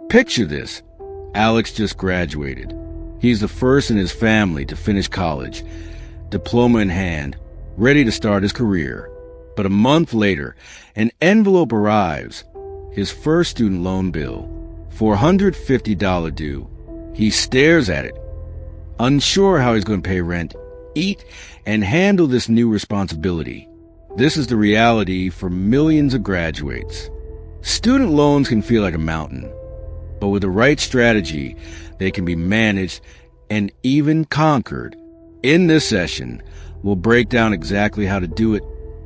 Picture this. Alex just graduated. He's the first in his family to finish college, diploma in hand, ready to start his career. But a month later, an envelope arrives. His first student loan bill, $450 due. He stares at it, unsure how he's going to pay rent, eat, and handle this new responsibility. This is the reality for millions of graduates. Student loans can feel like a mountain, but with the right strategy, they can be managed and even conquered. In this session, we'll break down exactly how to do it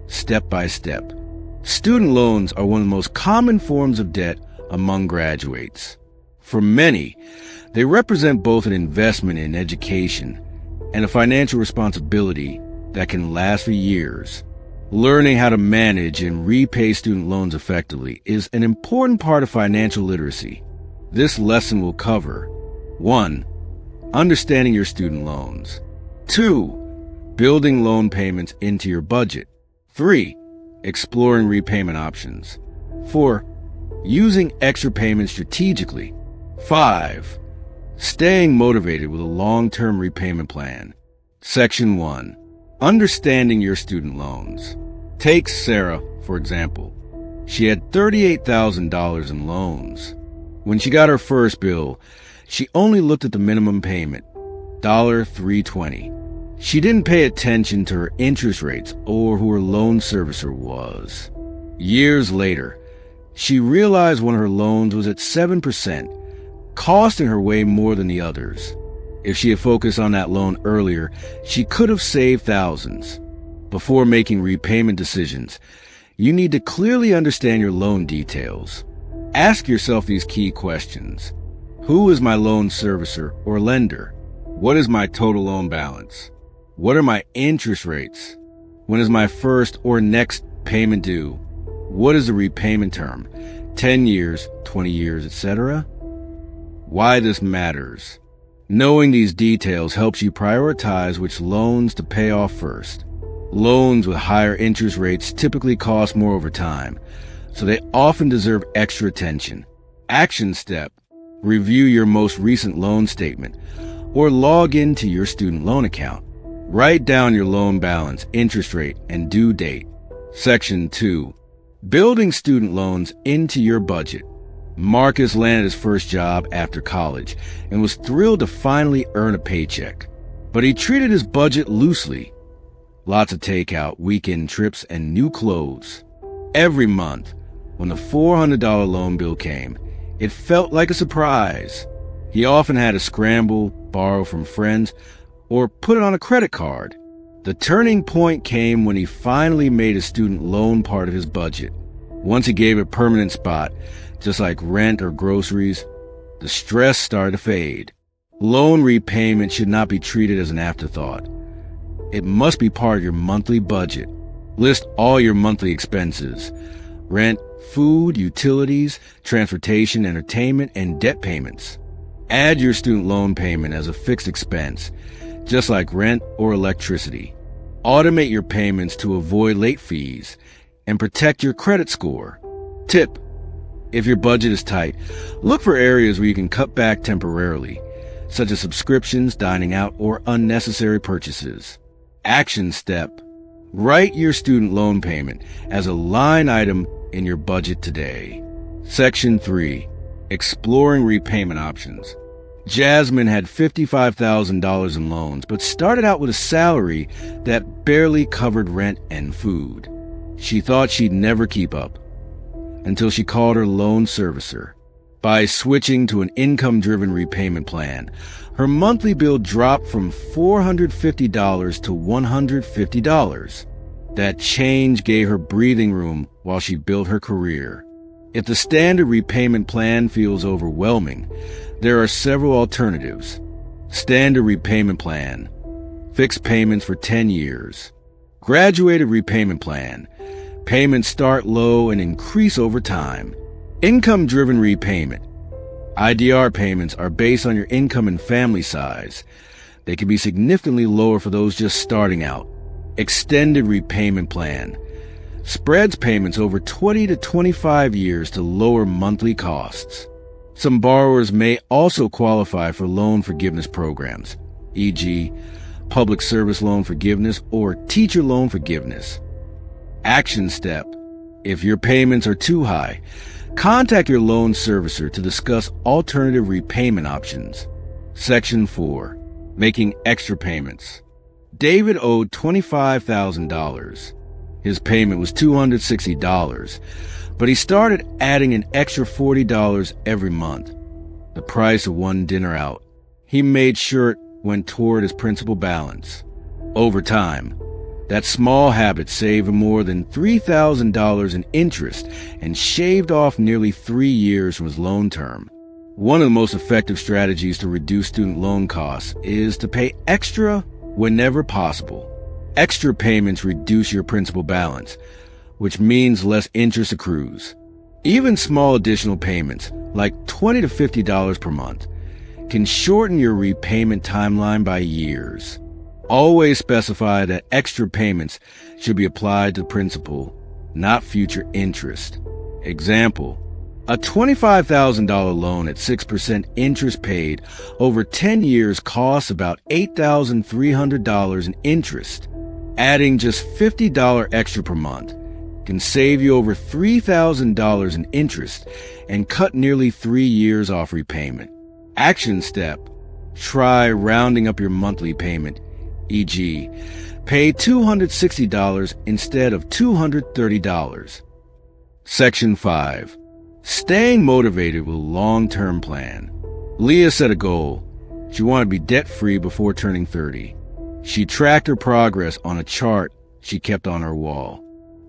step by step. Student loans are one of the most common forms of debt among graduates. For many, they represent both an investment in education and a financial responsibility that can last for years. Learning how to manage and repay student loans effectively is an important part of financial literacy. This lesson will cover 1. Understanding your student loans. 2. Building loan payments into your budget. 3. Exploring repayment options. 4. Using extra payments strategically. 5. Staying motivated with a long-term repayment plan. Section 1. Understanding your student loans. Take Sarah, for example. She had $38,000 in loans. When she got her first bill, she only looked at the minimum payment, $320. She didn't pay attention to her interest rates or who her loan servicer was. Years later, she realized one of her loans was at 7%, costing her way more than the others. If she had focused on that loan earlier, she could have saved thousands. Before making repayment decisions, you need to clearly understand your loan details. Ask yourself these key questions. Who is my loan servicer or lender? What is my total loan balance? What are my interest rates? When is my first or next payment due? What is the repayment term? 10 years, 20 years, etc.? Why this matters. Knowing these details helps you prioritize which loans to pay off first. Loans with higher interest rates typically cost more over time, so they often deserve extra attention. Action step: review your most recent loan statement or log into your student loan account. Write down your loan balance, interest rate, and due date. Section 2. Building student loans into your budget. Marcus landed his first job after college and was thrilled to finally earn a paycheck. But he treated his budget loosely. Lots of takeout, weekend trips, and new clothes. Every month, when the $400 loan bill came, it felt like a surprise. He often had to scramble, borrow from friends, or put it on a credit card. The turning point came when he finally made a student loan part of his budget. Once he gave it a permanent spot, just like rent or groceries, the stress started to fade. Loan repayment should not be treated as an afterthought. It must be part of your monthly budget. List all your monthly expenses: rent, food, utilities, transportation, entertainment, and debt payments. Add your student loan payment as a fixed expense, just like rent or electricity. Automate your payments to avoid late fees and protect your credit score. Tip: if your budget is tight, look for areas where you can cut back temporarily, such as subscriptions, dining out, or unnecessary purchases. Action step: write your student loan payment as a line item in your budget today. Section 3. Exploring repayment options. Jasmine had $55,000 in loans, but started out with a salary that barely covered rent and food. She thought she'd never keep up, until she called her loan servicer. By switching to an income-driven repayment plan, her monthly bill dropped from $450 to $150. That change gave her breathing room while she built her career. If the standard repayment plan feels overwhelming, there are several alternatives. Standard repayment plan. Fixed payments for 10 years. Graduated repayment plan. Payments start low and increase over time. Income-driven repayment. IDR payments are based on your income and family size. They can be significantly lower for those just starting out. Extended repayment plan. Spreads payments over 20 to 25 years to lower monthly costs. Some borrowers may also qualify for loan forgiveness programs, e.g., public service loan forgiveness or teacher loan forgiveness. Action step. If your payments are too high, contact your loan servicer to discuss alternative repayment options. Section 4. Making extra payments. David owed $25,000. His payment was $260, but he started adding an extra $40 every month, the price of one dinner out. He made sure it went toward his principal balance. Over time, that small habit saved him more than $3,000 in interest and shaved off nearly 3 years from his loan term. One of the most effective strategies to reduce student loan costs is to pay extra whenever possible. Extra payments reduce your principal balance, which means less interest accrues. Even small additional payments, like $20 to $50 per month, can shorten your repayment timeline by years. Always specify that extra payments should be applied to principal, not future interest. Example, a $25,000 loan at 6% interest paid over 10 years costs about $8,300 in interest. Adding just $50 extra per month can save you over $3,000 in interest and cut nearly 3 years off repayment. Action step. Try rounding up your monthly payment, e.g., pay $260 instead of $230. Section 5. Staying motivated with a long-term plan. Leah set a goal. She wanted to be debt-free before turning 30. She tracked her progress on a chart she kept on her wall.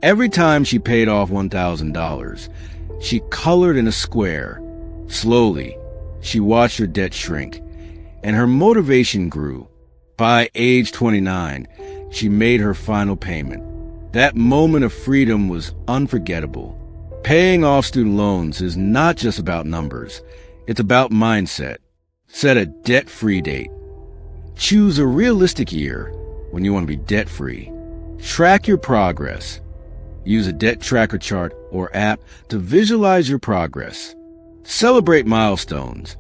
Every time she paid off $1,000, she colored in a square. Slowly, she watched her debt shrink, and her motivation grew. By age 29, she made her final payment. That moment of freedom was unforgettable. Paying off student loans is not just about numbers. It's about mindset. Set a debt-free date. Choose a realistic year when you want to be debt-free. Track your progress. Use a debt tracker chart or app to visualize your progress. Celebrate milestones.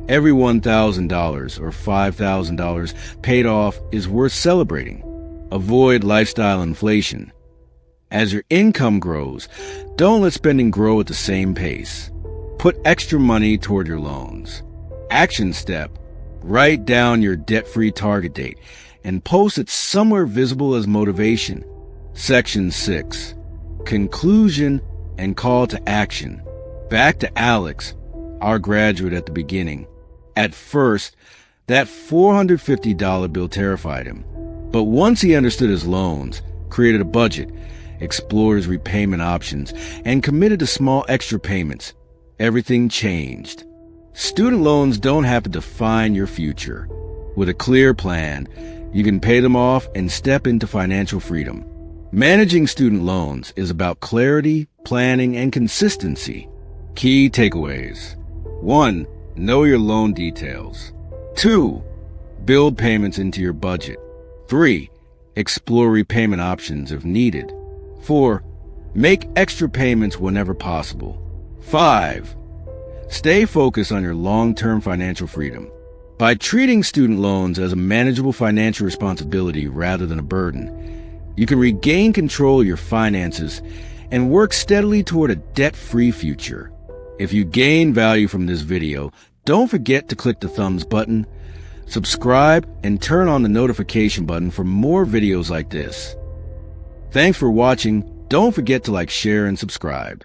Every $1,000 or $5,000 paid off is worth celebrating. Avoid lifestyle inflation. As your income grows, don't let spending grow at the same pace. Put extra money toward your loans. Action step. Write down your debt-free target date and post it somewhere visible as motivation. Section 6. Conclusion and call to action. Back to Alex, our graduate at the beginning. At first, that $450 bill terrified him. But once he understood his loans, created a budget, explored his repayment options, and committed to small extra payments, everything changed. Student loans don't have to define your future. With a clear plan, you can pay them off and step into financial freedom. Managing student loans is about clarity, planning, and consistency. Key takeaways. 1. Know your loan details. 2. Build payments into your budget. 3. Explore repayment options if needed. 4. Make extra payments whenever possible. 5. Stay focused on your long-term financial freedom. By treating student loans as a manageable financial responsibility rather than a burden, you can regain control of your finances and work steadily toward a debt-free future. If you gain value from this video, don't forget to click the thumbs button, subscribe, and turn on the notification button for more videos like this. Thanks for watching. Don't forget to like, share, and subscribe.